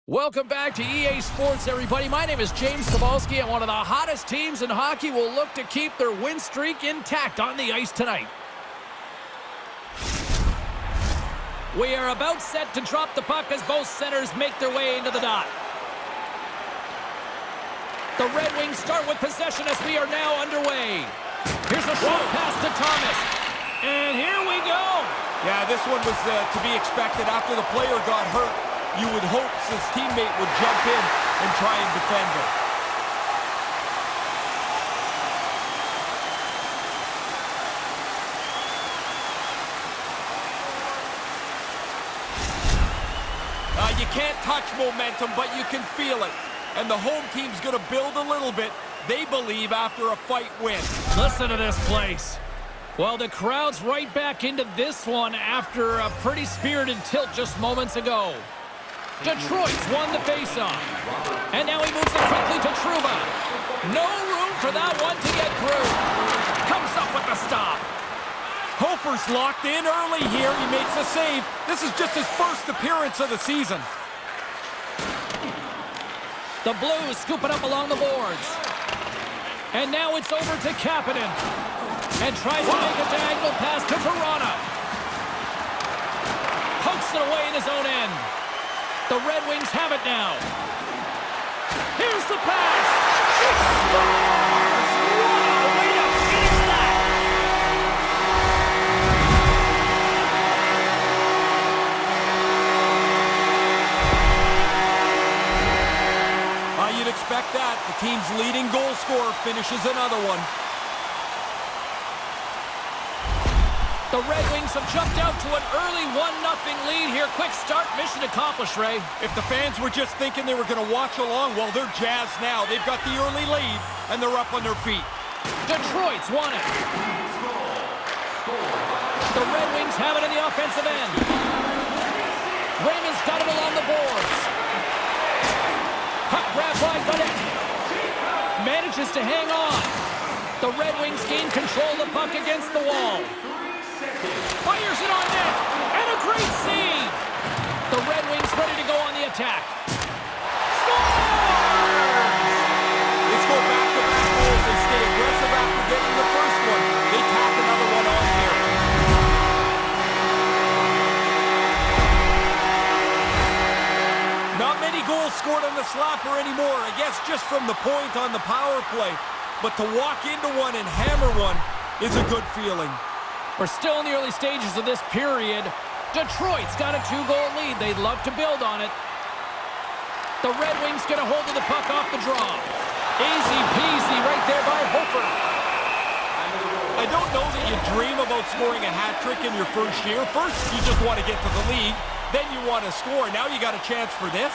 Welcome back to EA Sports, everybody. My name is James Cebulski, and one of the hottest teams in hockey will look to keep their win streak intact on the ice tonight. We are about set to drop the puck as both centers make their way into the dot. The Red Wings start with possession as we are now underway. Here's a short pass to Thomas. And here we go. Yeah, this one was to be expected after the player got hurt. You would hope his teammate would jump in and try and defend him. You can't touch momentum, but you can feel it. And the home team's going to build a little bit, they believe, after a fight win. Listen to this place. Well, the crowd's right back into this one after a pretty spirited tilt just moments ago. Detroit's won the faceoff. And now he moves it quickly to Trouba. No room for that one to get through. Comes up with the stop. Hofer's locked in early here. He makes a save. This is just his first appearance of the season. The Blues scoop it up along the boards. And now it's over to Kapanen. And tries to make a diagonal pass to Verona. Pokes it away in his own end. The Red Wings have it now. Here's the pass. She scores! Wow, way to finish that! You'd expect that. The team's leading goal scorer finishes another one. The Red Wings have jumped out to an early 1-0 lead here. Quick start, mission accomplished, Ray. If the fans were just thinking they were going to watch along, well, they're jazzed now. They've got the early lead, and they're up on their feet. Detroit's won it. The Red Wings have it in the offensive end. Raymond's got it along the boards. Puck grabbed by Godet. Manages to hang on. The Red Wings gain control of the puck against the wall. Fires it on net, and a great save! The Red Wings ready to go on the attack. Scores! They score back-to-back goals. They stay aggressive after getting the first one. They tack another one on here. Not many goals scored on the slapper anymore. I guess just from the point on the power play. But to walk into one and hammer one is a good feeling. We're still in the early stages of this period. Detroit's got a 2-goal lead. They'd love to build on it. The Red Wings get a hold of the puck off the draw. Easy peasy right there by Hofer. I don't know that you dream about scoring a hat trick in your first year. First, you just want to get to the league. Then you want to score. Now you got a chance for this.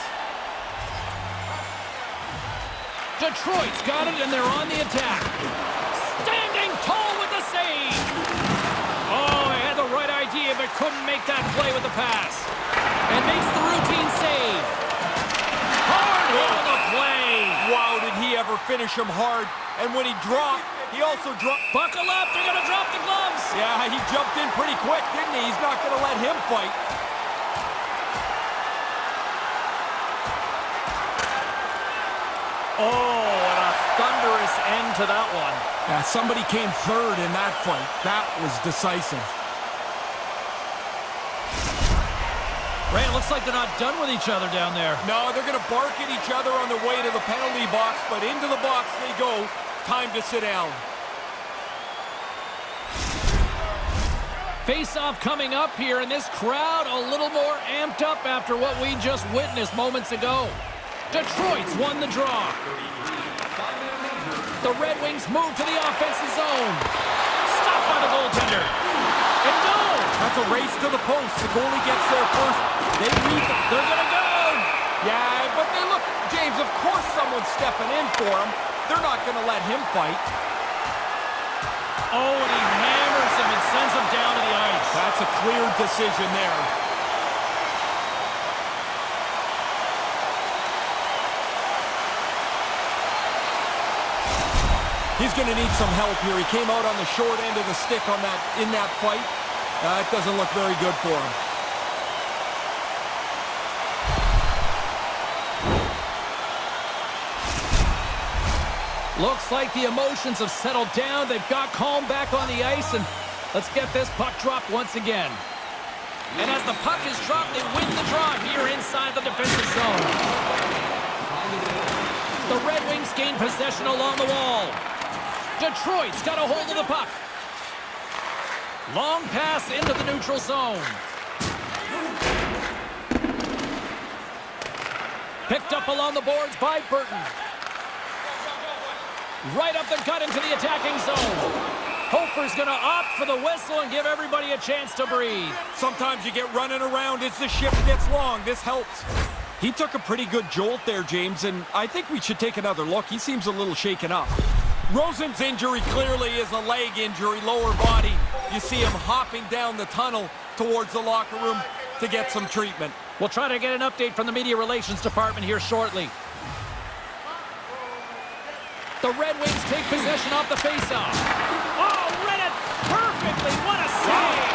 Detroit's got it, and they're on the attack. Standing tall with the save. Oh, he had the right idea, but couldn't make that play with the pass. And makes the routine save. Hard hit on the play. Wow, did he ever finish him hard. And when he dropped, he also dropped. Buckle up, they're going to drop the gloves. Yeah, he jumped in pretty quick, didn't he? He's not going to let him fight. Oh, and a thunderous end to that one. Yeah, somebody came third in that fight. That was decisive. Ray, it looks like they're not done with each other down there. No, they're going to bark at each other on their way to the penalty box, but into the box they go. Time to sit down. Face-off coming up here, and this crowd a little more amped up after what we just witnessed moments ago. Detroit's won the draw. The Red Wings move to the offensive zone. Stopped by the goaltender. And no! That's a race to the post. The goalie gets there first. They read them. They're going to go! Yeah, but they look, James, of course someone's stepping in for him. They're not going to let him fight. Oh, and he hammers him and sends him down to the ice. That's a clear decision there. He's going to need some help here. He came out on the short end of the stick in that fight. It doesn't look very good for him. Looks like the emotions have settled down. They've got calm back on the ice, and let's get this puck dropped once again. And as the puck is dropped, they win the draw here inside the defensive zone. The Red Wings gain possession along the wall. Detroit's got a hold of the puck. Long pass into the neutral zone. Picked up along the boards by Burton. Right up the gut into the attacking zone. Hofer's going to opt for the whistle and give everybody a chance to breathe. Sometimes you get running around as the shift gets long. This helps. He took a pretty good jolt there, James, and I think we should take another look. He seems a little shaken up. Rosen's injury clearly is a leg injury, lower body. You see him hopping down the tunnel towards the locker room to get some treatment. We'll try to get an update from the media relations department here shortly. The Red Wings take possession off the faceoff. Oh, read it perfectly. What a save.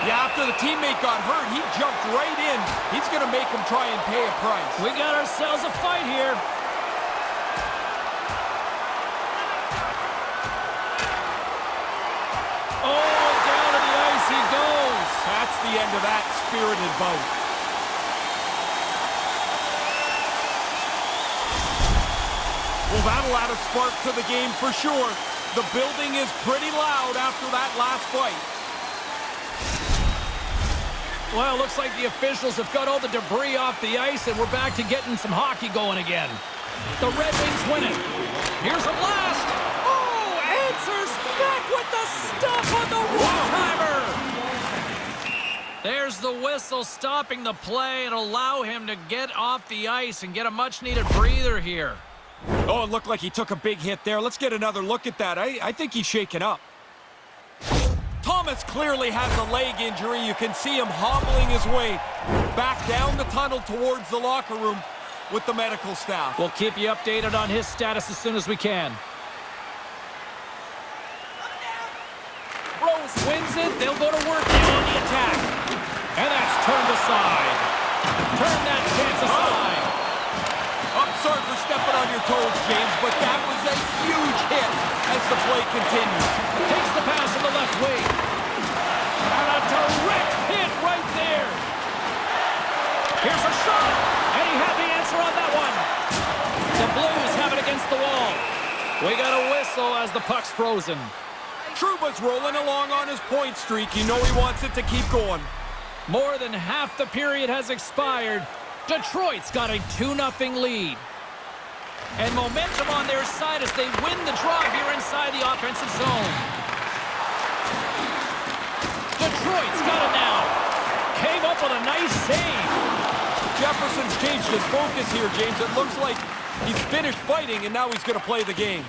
Yeah, after the teammate got hurt, he jumped right in. He's going to make him try and pay a price. We got ourselves a fight here. Oh, down to the ice he goes. That's the end of that spirited bout. Well, that'll add a spark to the game for sure. The building is pretty loud after that last fight. Well, looks like the officials have got all the debris off the ice, and we're back to getting some hockey going again. The Red Wings win it. Here's a blast. Oh, answers back with the stuff on the one-timer. There's the whistle stopping the play and allow him to get off the ice and get a much-needed breather here. Oh, it looked like he took a big hit there. Let's get another look at that. I think he's shaken up. Thomas clearly has a leg injury. You can see him hobbling his way back down the tunnel towards the locker room with the medical staff. We'll keep you updated on his status as soon as we can. Rose wins it. They'll go to work now on the attack. And that's turned aside. Turn that chance aside. I'm sorry for stepping on your toes, James, but that was a huge hit as the play continues. Takes the pass from the left wing. And a direct hit right there. Here's a shot. And he had the answer on that one. The Blues have it against the wall. We got a whistle as the puck's frozen. Trouba's rolling along on his point streak. You know he wants it to keep going. More than half the period has expired. Detroit's got a 2-0 lead. And momentum on their side as they win the draw here inside the offensive zone. Detroit's got it now. Came up with a nice save. Jefferson's changed his focus here, James. It looks like he's finished fighting, and now he's going to play the game.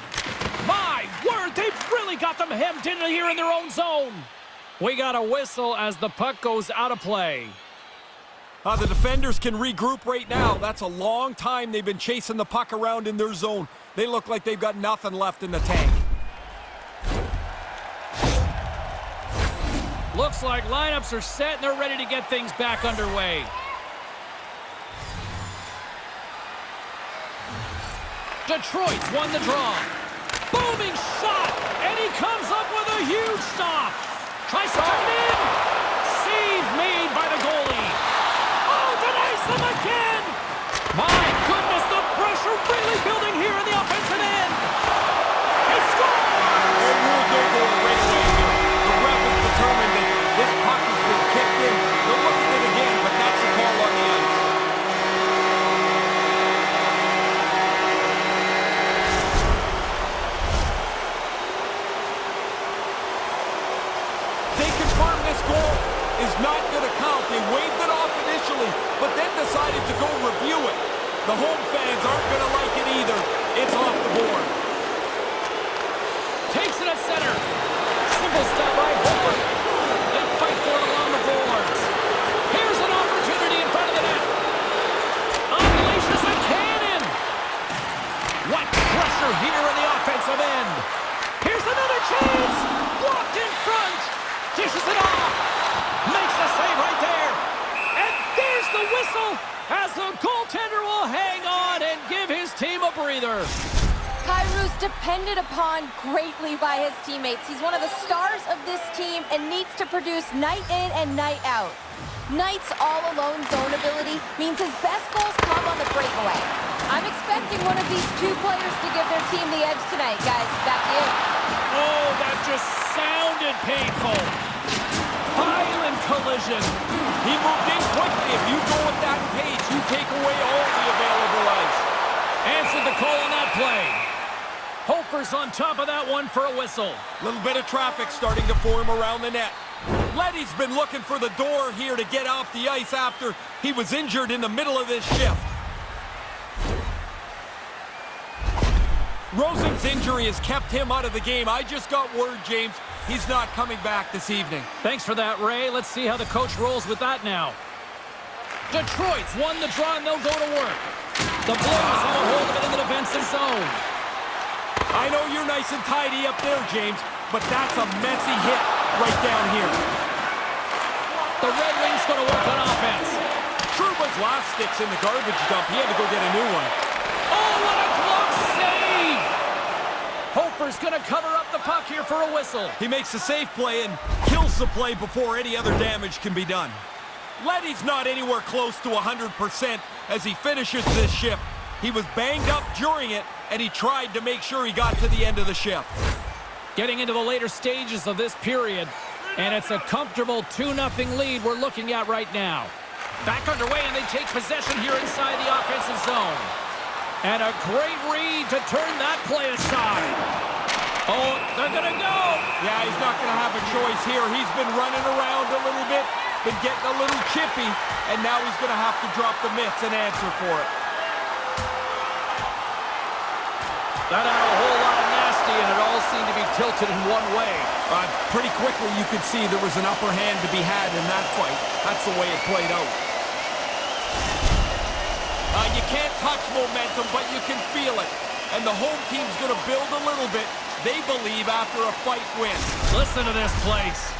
My word, they've really got them hemmed in here in their own zone. We got a whistle as the puck goes out of play. The defenders can regroup right now. That's a long time they've been chasing the puck around in their zone. They look like they've got nothing left in the tank. Looks like lineups are set and they're ready to get things back underway. Detroit's won the draw. Booming shot, and he comes up with a huge stop. Tries to turn it in. Save made by the goalie. Denies them again! My goodness, the pressure really building here in the offensive end! He scores! They ruled no goal right away here. The ref is determined that this puck has been kicked in. They'll look at it again, but that's the call on the ice. They confirm this goal is not going to count. They waved it off initially, but then decided to go review it. The home fans aren't going to like it either. It's off the board. Takes it at center. Simple stop by Hofer. They fight for it along the boards. Here's an opportunity in front of the net. Unleashes a cannon. What pressure here in the offensive end. Here's another chance. Blocked in front. Dishes it off. Makes a save right there. And there's the whistle as the goaltender will hang on and give his team a breather. Kairu's depended upon greatly by his teammates. He's one of the stars of this team and needs to produce night in and night out. Knight's all-alone zone ability means his best goals come on the breakaway. I'm expecting one of these two players to give their team the edge tonight, guys. Back to you. Oh, that just sounded painful. Violent collision. He moved in quickly. If you go at that pace, you take away all the available ice. Answered the call on that play. Hofer's on top of that one for a whistle. A little bit of traffic starting to form around the net. Letty's been looking for the door here to get off the ice after he was injured in the middle of this shift. Rosen's injury has kept him out of the game. I just got word, James, he's not coming back this evening. Thanks for that, Ray. Let's see how the coach rolls with that now. Detroit's won the draw, and they'll go to work. The Blues have a hold of it in the defensive zone. I know you're nice and tidy up there, James, but that's a messy hit right down here. The Red Wings going to work on offense. Trouba's last stick's in the garbage dump. He had to go get a new one. Oh, what a glove save! Hofer's going to cover up the puck here for a whistle. He makes a safe play and kills the play before any other damage can be done. Letty's not anywhere close to 100% as he finishes this shift. He was banged up during it, and he tried to make sure he got to the end of the shift. Getting into the later stages of this period, and it's a comfortable 2-0 lead we're looking at right now. Back underway, and they take possession here inside the offensive zone. And a great read to turn that play aside. Oh, they're going to go. Yeah, he's not going to have a choice here. He's been running around a little bit, been getting a little chippy, and now he's going to have to drop the mitts and answer for it. That had a whole lot of nasty, and it all seemed to be tilted in one way. Pretty quickly, you could see there was an upper hand to be had in that fight. That's the way it played out. You can't touch momentum, but you can feel it. And the home team's going to build a little bit, they believe, after a fight win. Listen to this place.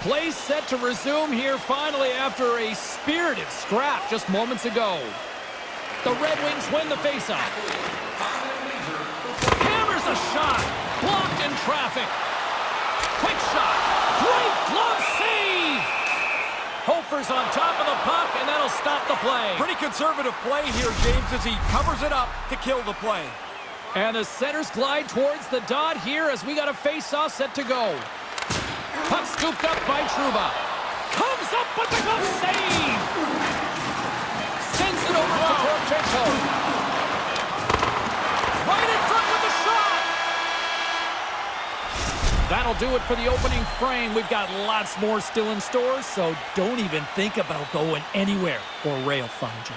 Play set to resume here finally after a spirited scrap just moments ago. The Red Wings win the faceoff. Hammers a shot. Blocked in traffic. Quick shot. Great glove save. Hofer's on top of the puck, and that'll stop the play. Pretty conservative play here, James, as he covers it up to kill the play. And the centers glide towards the dot here as we got a face-off set to go. Puck scooped up by Trouba. Comes up with the glove save. Sends it over to Porchenko. Right in front with the shot. That'll do it for the opening frame. We've got lots more still in store, so don't even think about going anywhere, or Ray will find you.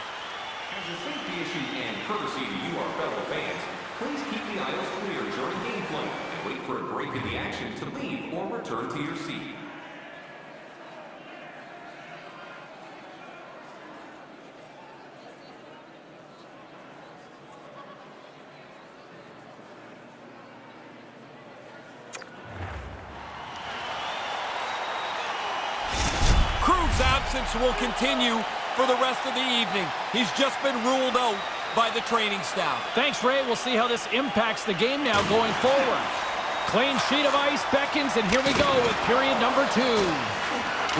As a safety issue and courtesy to you, our fellow fans, please keep the aisles clear during gameplay and wait for a break in the action to leave or return to your seat. Krug's absence will continue for the rest of the evening. He's just been ruled out by the training staff. Thanks, Ray. We'll see how this impacts the game now going forward. Clean sheet of ice beckons, and here we go with period number 2.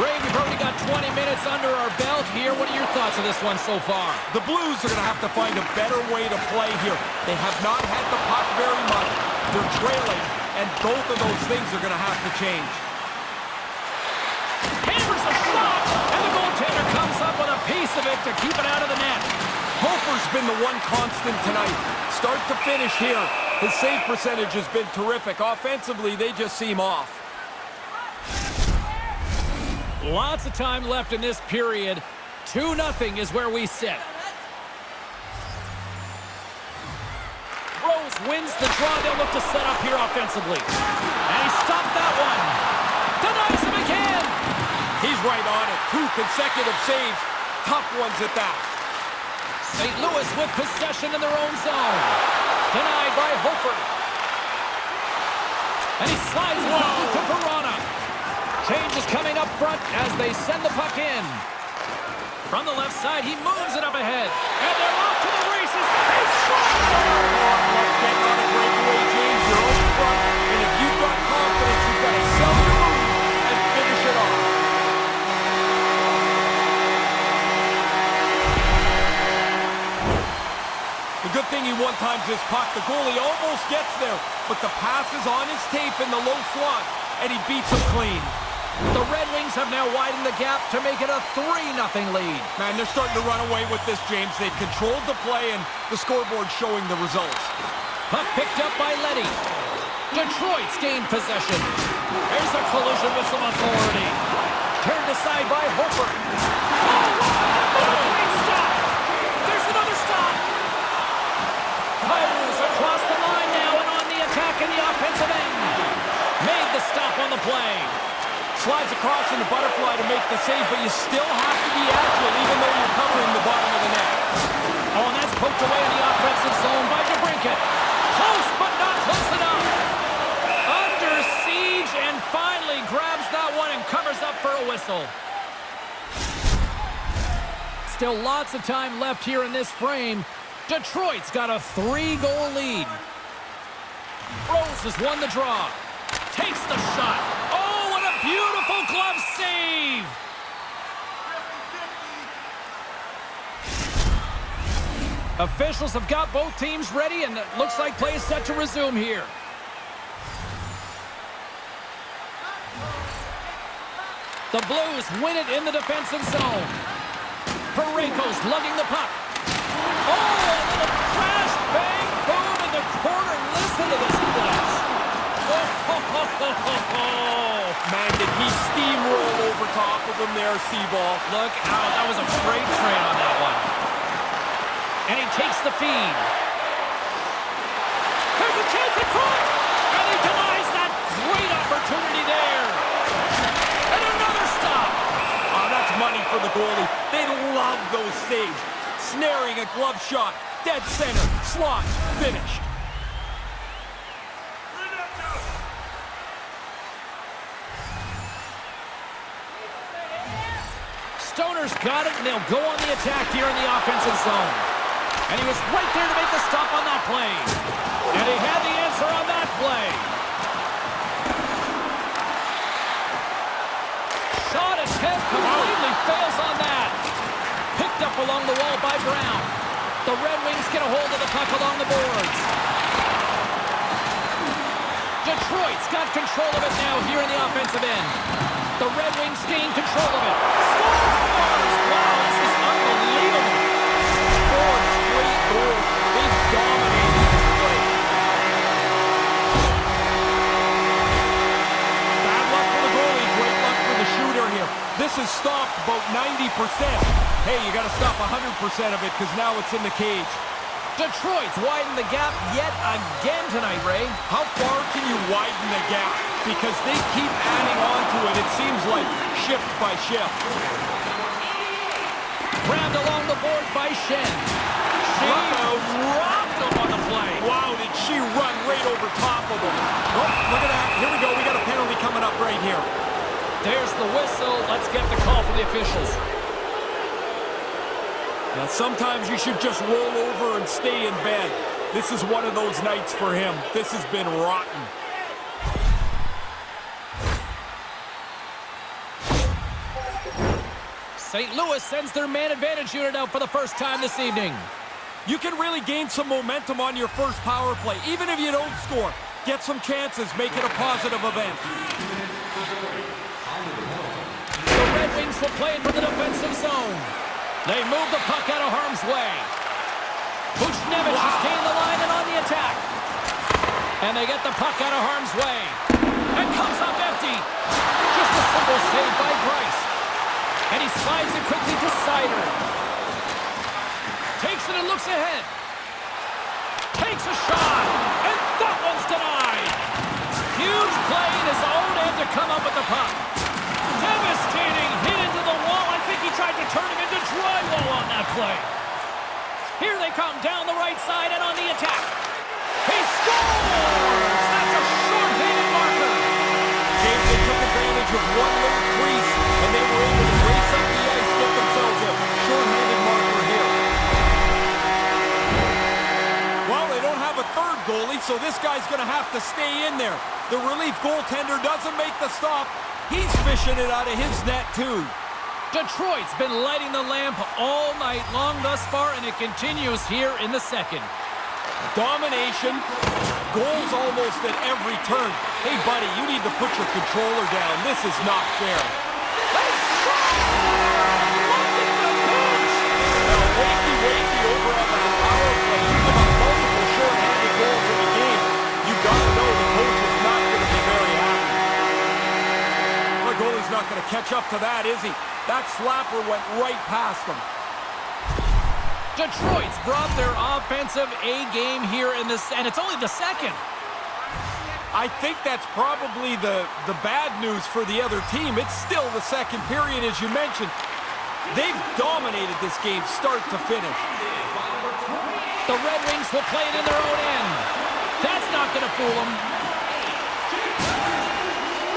Ray, we've already got 20 minutes under our belt here. What are your thoughts of this one so far? The Blues are going to have to find a better way to play here. They have not had the puck very much. They're trailing, and both of those things are going to have to change. Hammers a shot, and the goaltender comes up with a piece of it to keep it out of the net. Hofer's been the one constant tonight. Start to finish here. His save percentage has been terrific. Offensively, they just seem off. Lots of time left in this period. 2-0 is where we sit. Rose wins the draw. They'll look to set up here offensively. And he stopped that one. Denies him again. He's right on it. 2 consecutive saves. Tough ones at that. St. Louis with possession in their own zone. Denied by Hofer. And he slides it out to Verona. Change is coming up front as they send the puck in. From the left side, he moves it up ahead. And they're off to the races. They score! Getting on a great front, and if you've got confidence, you've got to sell your move and finish it off. The good thing he one-times this puck. The goalie almost gets there, but the pass is on his tape in the low slot, and he beats him clean. The Red Wings have now widened the gap to make it a 3-0 lead. Man, they're starting to run away with this, James. They've controlled the play, and the scoreboard showing the results. Puck picked up by Letty. Detroit's gained possession. There's a collision with some authority. Turned aside by Hofer. Oh, great stop! There's another stop! Coyotes across the line now and on the attack in the offensive end. Made the stop on the play. Slides across in the butterfly to make the save, but you still have to be agile even though you're covering the bottom of the net. Oh, and that's poked away in the offensive zone by DeBrincat. Close, but not close enough. Under siege and finally grabs that one and covers up for a whistle. Still lots of time left here in this frame. Detroit's got a 3-goal lead. Rose has won the draw. Takes the shot. Oh, what a beautiful glove save! Officials have got both teams ready, and it looks like play is set to resume here. The Blues win it in the defensive zone. Parayko's lugging the puck. Oh, a little crash, bang, boom in the corner. Listen to this place. Man, did he steamroll over top of him there, Seaball. Look out, that was a freight train on that one. And he takes the feed. There's a chance in front! And he denies that great opportunity there. And another stop! Oh, that's money for the goalie. They love those saves. Snaring a glove shot. Dead center. Slot. Finished. Stoner's got it, and they'll go on the attack here in the offensive zone. And he was right there to make the stop on that play. And he had the answer on that play. Shot attempt completely fails on that. Picked up along the wall by Brown. The Red Wings get a hold of the puck along the boards. Detroit's got control of it now here in the offensive end. The Red Wings gain control of it. Scores! Wow, this is unbelievable. 4 straight goals. They've dominated this play. Bad luck for the goalie. Great luck for the shooter here. This has stopped about 90%. Hey, you got to stop 100% of it because now it's in the cage. Detroit's widened the gap yet again tonight, Ray. How far can you widen the gap? Because they keep adding on to it. It seems like shift by shift. Grabbed along the board by Shen. She rocked him on the play. Wow, did she run right over top of him. Oh, look at that. Here we go. We got a penalty coming up right here. There's the whistle. Let's get the call from the officials. Now, sometimes you should just roll over and stay in bed. This is one of those nights for him. This has been rotten. St. Louis sends their man advantage unit out for the first time this evening. You can really gain some momentum on your first power play. Even if you don't score, get some chances, make it a positive event. The Red Wings will play it from the defensive zone. They move the puck out of harm's way. Buchnevich has gained the line and on the attack. And they get the puck out of harm's way. And comes up empty. Just a simple save by Price. And he slides it quickly to Sider. Takes it and looks ahead. Takes a shot. And that one's denied. Huge play in his own end to come up with the puck. Devastating hit into the wall. I think he tried to turn him into drywall on that play. Here they come down the right side and on the attack. He scores! That's a short-handed marker. James, they took advantage of one little crease, and they were able to race up the ice, get themselves a short-handed marker here. Well, they don't have a third goalie, so this guy's going to have to stay in there. The relief goaltender doesn't make the stop. He's fishing it out of his net, too. Detroit's been lighting the lamp all night long thus far, and it continues here in the second. Domination, goals almost at every turn. Hey, buddy, you need to put your controller down. This is not fair. Now, wakey over on that power play. You give up multiple short-handed goals in the game. You got to know the coach is not going to be very happy. The goalie's not going to catch up to that, is he? That slapper went right past him. Detroit's brought their offensive A-game here in this, and it's only the second. I think that's probably the bad news for the other team. It's still the second period, as you mentioned. They've dominated this game start to finish. The Red Wings will play it in their own end. That's not going to fool them.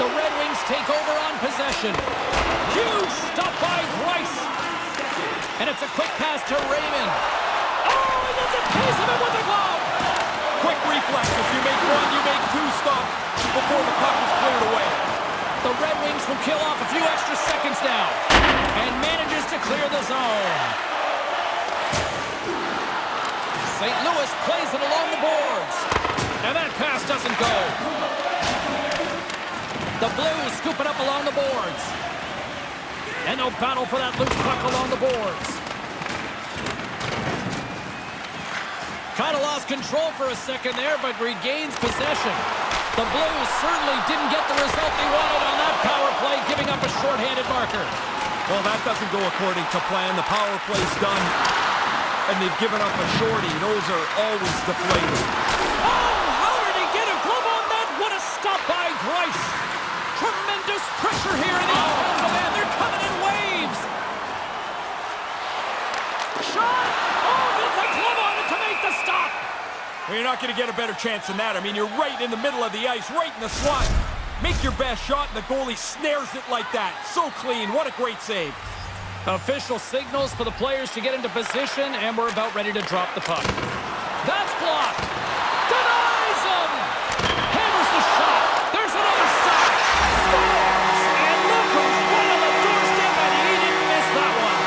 The Red Wings take over on possession. Huge stop by Greiss. And it's a quick pass to Raymond. Oh, he gets a piece of it with the glove. Quick reflexes. You make one, you make two stops before the puck is cleared away. The Red Wings will kill off a few extra seconds now and manages to clear the zone. St. Louis plays it along the boards. And that pass doesn't go. The Blues scoop it up along the boards. And they'll battle for that loose puck along the boards. Kind of lost control for a second there, but regains possession. The Blues certainly didn't get the result they wanted on that power play, giving up a shorthanded marker. Well, that doesn't go according to plan. The power play's done, and they've given up a shorty. Those are always deflating. Oh, how did he get a glove on that? What a stop by Greiss. Tremendous pressure here in the offensive end. They're coming in waves. Shot. Oh, gets a glove on it to make the stop. Well, you're not going to get a better chance than that. I mean, you're right in the middle of the ice, right in the slot. Make your best shot, and the goalie snares it like that. So clean. What a great save. Official signals for the players to get into position, and we're about ready to drop the puck. That's blocked. Denies him. Hammers the shot. There's another stop. Scores. And look who's right on the doorstep, and he didn't miss that one.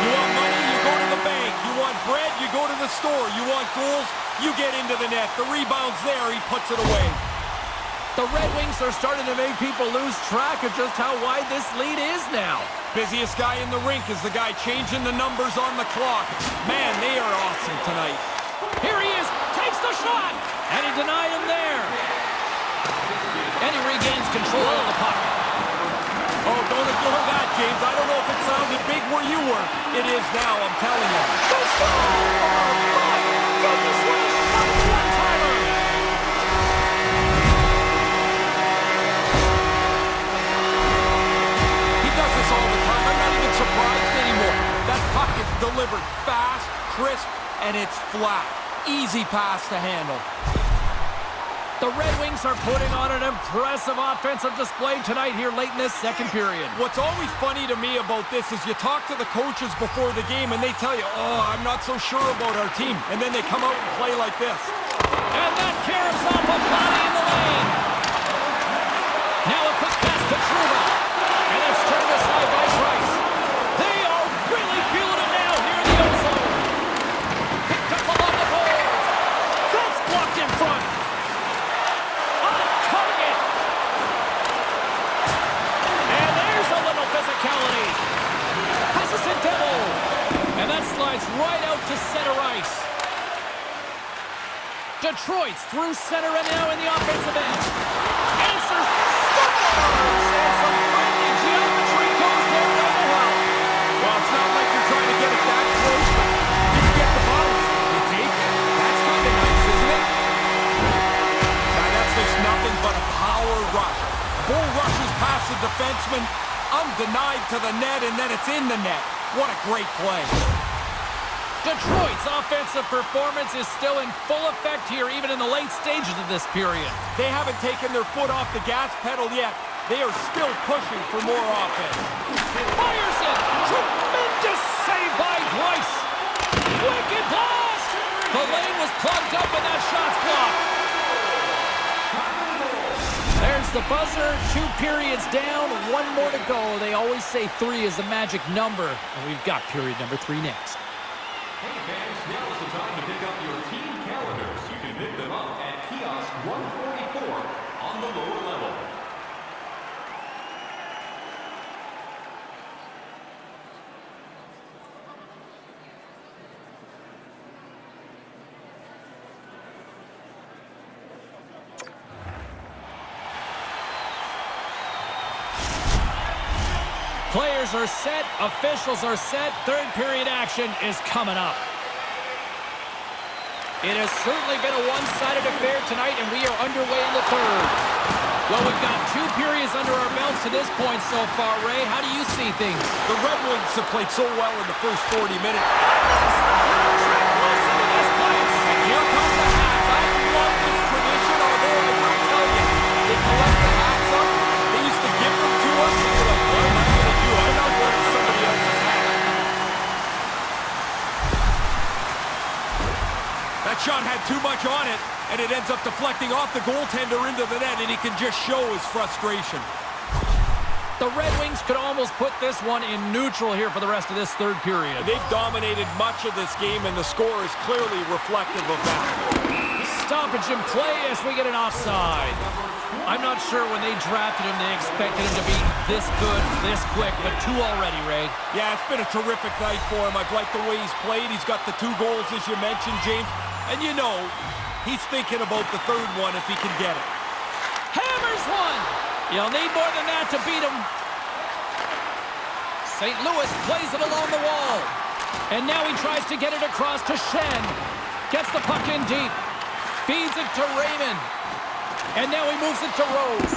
You want money, you go to the bank. You want bread, you go to the store. You want goals, you get into the net. The rebound's there, he puts it away. The Red Wings are starting to make people lose track of just how wide this lead is now. Busiest guy in the rink is the guy changing the numbers on the clock. Man, they are awesome tonight. Here he is, takes the shot, and he denied him there. And he regains control of the puck. Oh, don't ignore that, James. I don't know if it sounded big where you were. It is now, I'm telling you. The shot! Oh, my goodness, what a shot for one-timer! He does this all the time. I'm not even surprised anymore. That puck is delivered fast, crisp, and it's flat. Easy pass to handle. The Red Wings are putting on an impressive offensive display tonight here late in this second period. What's always funny to me about this is you talk to the coaches before the game and they tell you, oh, I'm not so sure about our team. And then they come out and play like this. And that caroms off a body in the lane. Now a quick pass to Trouba. And it's turned aside by Greiss. They are really feeling it now here in the ozone. Picked up along the boards. That's blocked in front. Physicality. Passes it double. And that slides right out to center ice. Detroit's through center and now in the offensive end. Answers. Scores! And some friendly geometry goes their way to help. Well, it's not like you're trying to get it that close, but you can get the bounce. You take it. That's kind of nice, isn't it? Now, that's just nothing but a power rush. Bull rushes past the defenseman. Undenied to the net, and then it's in the net. What a great play. Detroit's offensive performance is still in full effect here, even in the late stages of this period. They haven't taken their foot off the gas pedal yet. They are still pushing for more offense. Fires it! Tremendous Just saved by Grice. Wicked blast! The lane was plugged up and that shot's blocked. There's the buzzer. 2 periods down, 1 more to go. They always say 3 is the magic number, and we've got period number 3 next. Hey fans, now is the time to pick up your team calendars. You can pick them up at kiosk 144 on the lower level. Players are set, officials are set, 3rd period action is coming up. It has certainly been a one-sided affair tonight, and we are underway in the 3rd. Well, we've got 2 periods under our belts to this point so far, Ray. How do you see things? The Red Wings have played so well in the first 40 minutes. And here comes the hats. I love this tradition, although I will tell you, they collect the hats up. They used to give them to us, and you're like, what am I going to do? I'm not wearing somebody else's hat. That shot had too much on it, and it ends up deflecting off the goaltender into the net, and he can just show his frustration. The Red Wings could almost put this one in neutral here for the rest of this 3rd period. They've dominated much of this game, and the score is clearly reflective of that. Stoppage in play as we get an offside. I'm not sure when they drafted him, they expected him to be this good, this quick, but 2 already, Ray. Yeah, it's been a terrific night for him. I've liked the way he's played. He's got the 2 goals, as you mentioned, James. And you know, he's thinking about the 3rd one if he can get it. Hammers one! You'll need more than that to beat him. St. Louis plays it along the wall. And now he tries to get it across to Shen. Gets the puck in deep. Feeds it to Raymond. And now he moves it to Rose.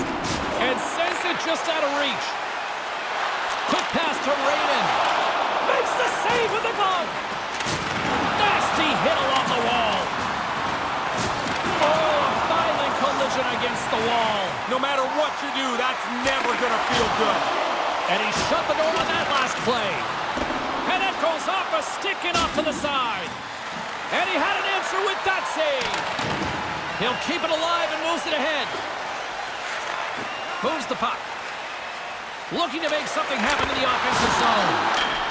And sends it just out of reach. Quick pass to Raymond. Makes the save with the glove. Nasty hit along the wall. Oh, a violent collision against the wall. No matter what you do, that's never going to feel good. And he shut the door on that last play. And that goes off a stick and off to the side. And he had an answer with that save. He'll keep it alive and moves it ahead. Moves the puck. Looking to make something happen in the offensive zone.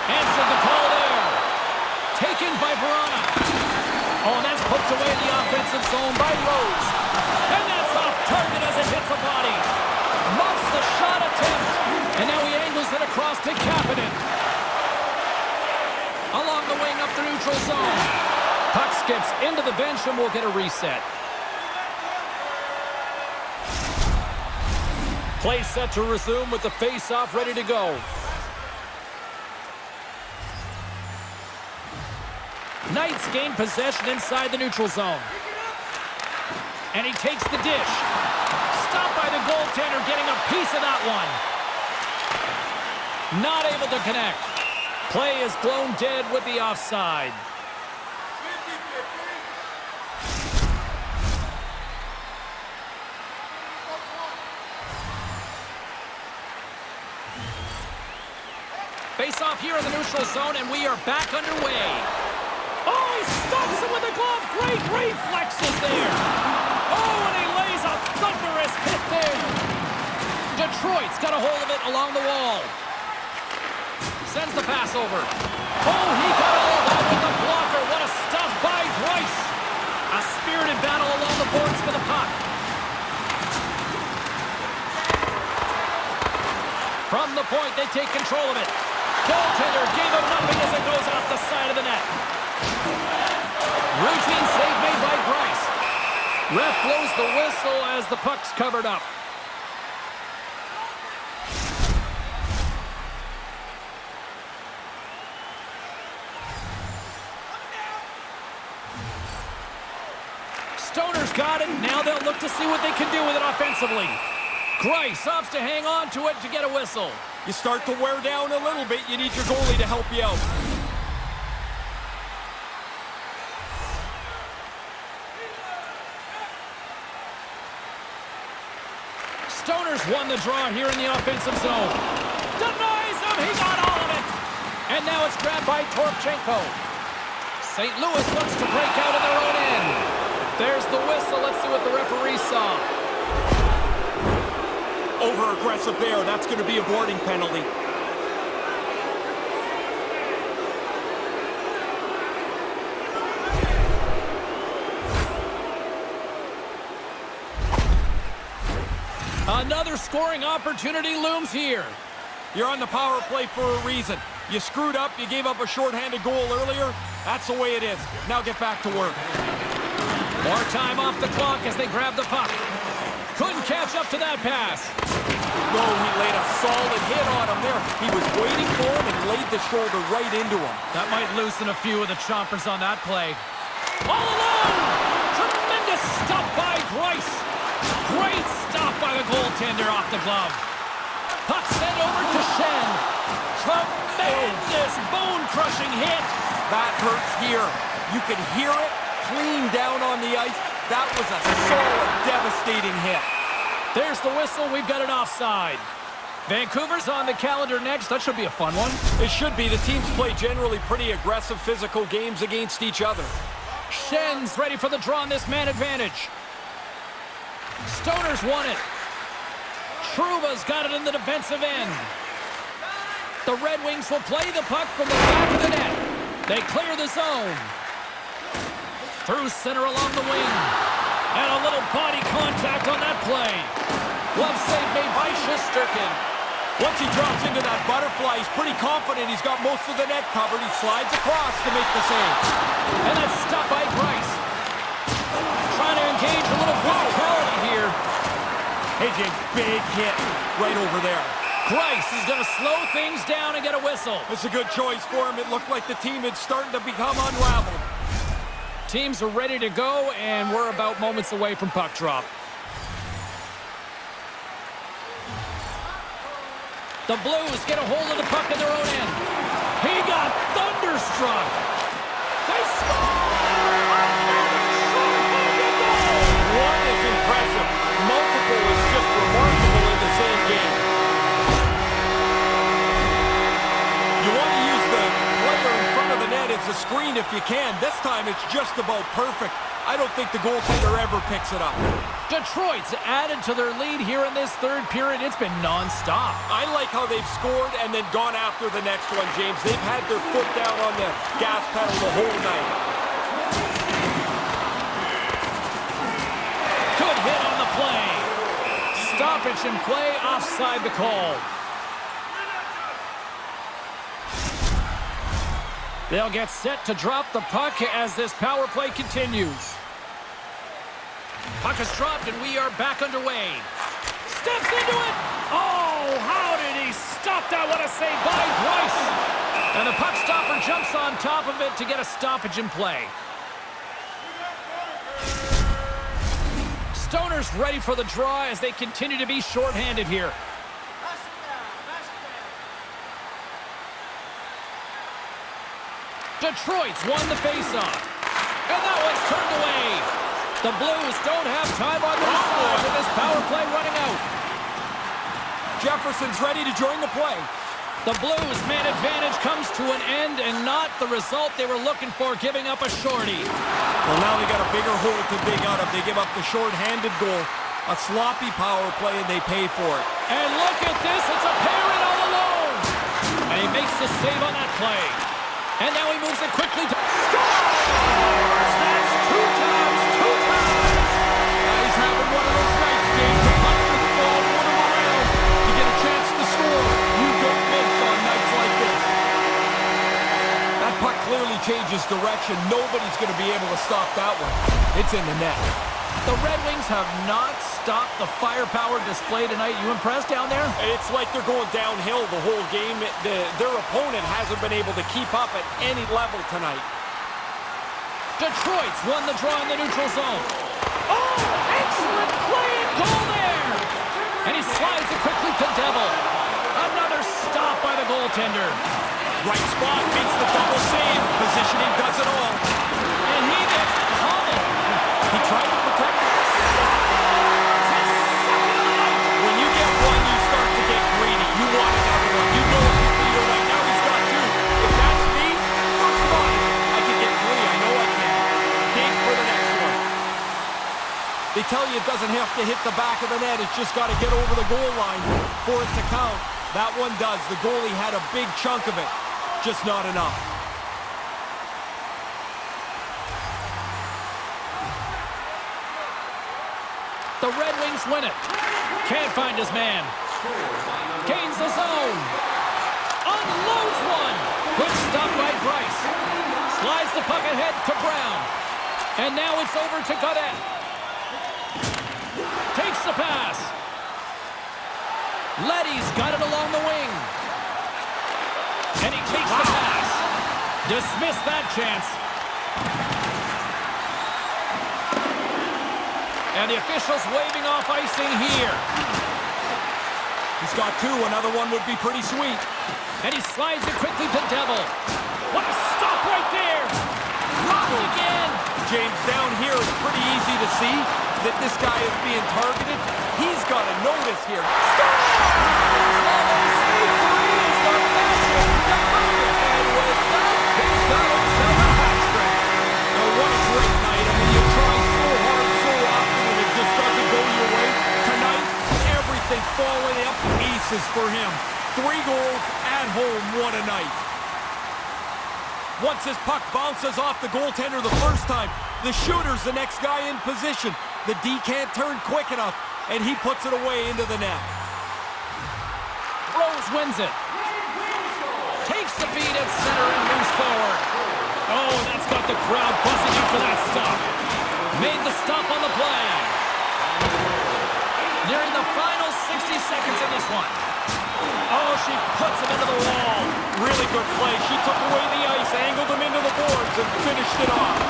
Answered the call there. Taken by Verona. Oh, and that's poked away in the offensive zone by Rose. And that's off target as it hits the body. Muffs the shot attempt. And now he angles it across to Kapanen. Along the wing up the neutral zone. Puck skips into the bench and we'll get a reset. Play set to resume with the face-off ready to go. Knights gain possession inside the neutral zone. And he takes the dish. Stopped by the goaltender, getting a piece of that one. Not able to connect. Play is blown dead with the offside. Face off here in the neutral zone, and we are back underway. Oh, he stops him with a glove. Great reflexes there. Oh, and he lays a thunderous hit there. Detroit's got a hold of it along the wall. Sends the pass over. Oh, he got all of that with the blocker. What a stuff by Grice. A spirited battle along the boards for the puck. From the point, they take control of it. Goaltender gave him nothing as it goes off the side of the net. Routine save made by Grice. Ref blows the whistle as the puck's covered up. Stoner's got it. Now they'll look to see what they can do with it offensively. Grice opts to hang on to it to get a whistle. You start to wear down a little bit, you need your goalie to help you out. Stoner's won the draw here in the offensive zone. Denies him, he got all of it. And now it's grabbed by Torchenko. St. Louis looks to break out of their own end. There's the whistle. Let's see what the referee saw. Over-aggressive there. That's going to be a boarding penalty. Another scoring opportunity looms here. You're on the power play for a reason. You screwed up, you gave up a shorthanded goal earlier. That's the way it is. Now get back to work. More time off the clock as they grab the puck. Couldn't catch up to that pass. No, he laid a solid hit on him there. He was waiting for him and laid the shoulder right into him. That might loosen a few of the chompers on that play. All alone! Tremendous stop by Grice. Great stop by the goaltender off the glove. Puck sent over to Shen. Tremendous bone-crushing hit. That hurts here. You can hear it clean down on the ice. That was a solid, devastating hit. There's the whistle. We've got an offside. Vancouver's on the calendar next. That should be a fun one. It should be. The teams play generally pretty aggressive physical games against each other. Shen's ready for the draw on this man advantage. Stoner's won it. Trouba's got it in the defensive end. The Red Wings will play the puck from the back of the net. They clear the zone. Through center along the wing. And a little body contact on that play. Glove save made by Shesterkin. Once he drops into that butterfly, he's pretty confident he's got most of the net covered. He slides across to make the save. And that's stopped by Grice. Trying to engage a little physicality here. Hey, James, big hit right over there. Grice is going to slow things down and get a whistle. It's a good choice for him. It looked like the team is starting to become unraveled. Teams are ready to go, and we're about moments away from puck drop. The Blues get a hold of the puck in their own end. He got thunderstruck. They score! One is impressive. Multiple is just remarkable in the same game. You want to use the player in front of the net as a screen if you can. This time it's just about perfect. I don't think the goaltender ever picks it up. Detroit's added to their lead here in this third period. It's been nonstop. I like how they've scored and then gone after the next one, James. They've had their foot down on the gas pedal the whole night. Good hit on the play. Stoppage in play, offside the call. They'll get set to drop the puck as this power play continues. Puck is dropped and we are back underway. Steps into it. Oh, how did he stop that? What a save by Grice. And the puck stopper jumps on top of it to get a stoppage in play. Stoner's ready for the draw as they continue to be shorthanded here. Detroit's won the faceoff. And that one's turned away. The Blues don't have time on their side with this power play running out. Jefferson's ready to join the play. The Blues' man advantage comes to an end and not the result they were looking for, giving up a shorty. Well, now they got a bigger hole to dig out of. They give up the short-handed goal. A sloppy power play, and they pay for it. And look at this. It's a parent all alone. And he makes the save on that play. And now he moves it quickly to scores! That's two times. He's having one of those nights, James. The puck just fall one around. You get a chance to score. You don't miss on nights like this. That puck clearly changes direction. Nobody's going to be able to stop that one. It's in the net. The Red Wings have not stopped the firepower display tonight. You impressed down there? It's like they're going downhill the whole game. Their opponent hasn't been able to keep up at any level tonight. Detroit's won the draw in the neutral zone. Oh, excellent play and goal there. And he slides it quickly to Devil. Another stop by the goaltender. Right spot makes the double save. Positioning does it all. And he gets pummeled. He tried to protect it. When you get one, you start to get greedy. You want another one. You know it's leader right now. He's got two. tell you it doesn't have to hit the back of the net. It's just got to get over the goal line for it to count. That one does. The goalie had a big chunk of it. Just not enough. The Red Wings win it. Can't find his man. Gains the zone. Unloads one. Good stop by Price. Slides the puck ahead to Brown. And now it's over to Godet. Takes the pass. Leddy's got it along the wing. And he takes the pass. Dismissed that chance. And the officials waving off icing here. He's got two. Another one would be pretty sweet. And he slides it quickly to Devil. What a stop right there. Rocked again. James, down here it's pretty easy to see that this guy is being targeted. He's got to notice here. What a great night. I mean, you try so hard, so often, and it just doesn't go your way. Tonight, everything falling up pieces for him. 3 goals at home. What a night. Once his puck bounces off the goaltender the first time, the shooter's the next guy in position. The D can't turn quick enough, and he puts it away into the net. Rose wins it. Takes the feed at center and moves forward. Oh, and that's got the crowd buzzing in for that stop. Made the stop on the play. Nearing the final 60 seconds in this one. Oh, she puts him into the wall. Really good play. She took away the ice, angled him into the boards, and finished it off.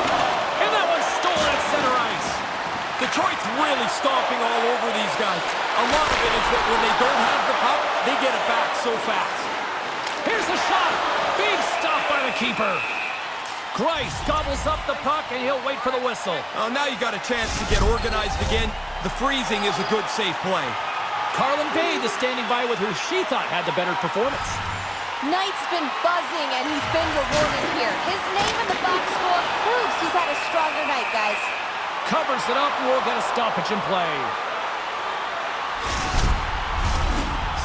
And that one's stolen at center ice. Detroit's really stomping all over these guys. A lot of it is that when they don't have the puck, they get it back so fast. Here's the shot. Big stop by the keeper. Grice gobbles up the puck, and he'll wait for the whistle. Oh, now you got a chance to get organized again. The freezing is a good, safe play. Carlin Bade is standing by with who she thought had the better performance. Knight's been buzzing, and he's been rewarded here. His name in the box score proves he's had a stronger night, guys. Covers it up, and we'll get a stoppage in play.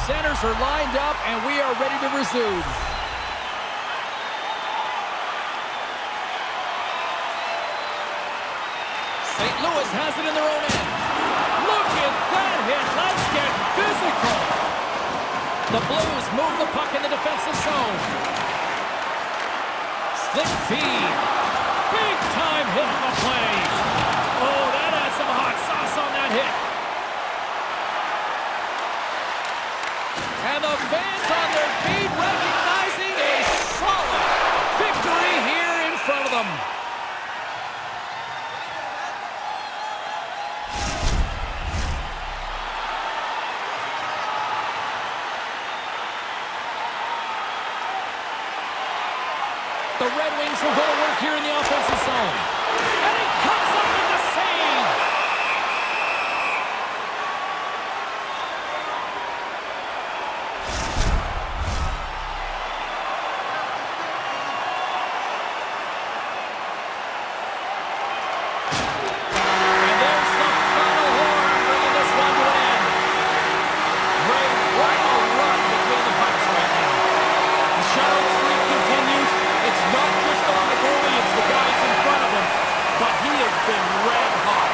Centers are lined up, and we are ready to resume. St. Louis has it in their own end. Look at that hit. Let's get physical. The Blues move the puck in the defensive zone. Slick feed. Big time hit on the play. Oh, that had some hot sauce on that hit. And the fans on their feet recognizing a solid victory here in front of them. The Red Wings will go to work here in the offensive zone. And it comes up with the save. And there's the final horn, bringing this one to an end. Ray, what a run between the pipes right now. The shutout streak continues. It's not just on the goalie, it's the guys in front of him. But he has been red hot.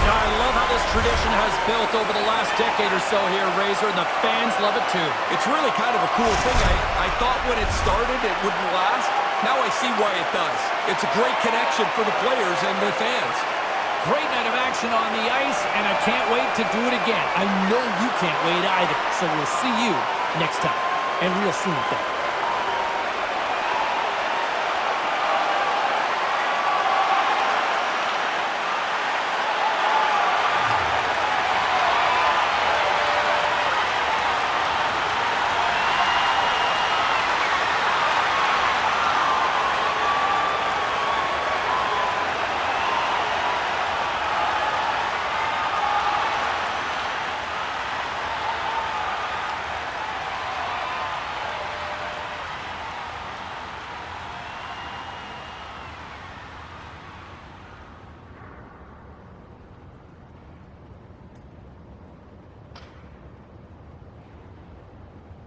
Now, I love how this tradition has built over the last decade or so here, Razor, and the fans love it too. It's really kind of a cool thing. I thought when it started it wouldn't last. Now I see why it does. It's a great connection for the players and the fans. Great night of action on the ice, and I can't wait to do it again. I know you can't wait either, so we'll see you next time, and real soon at that.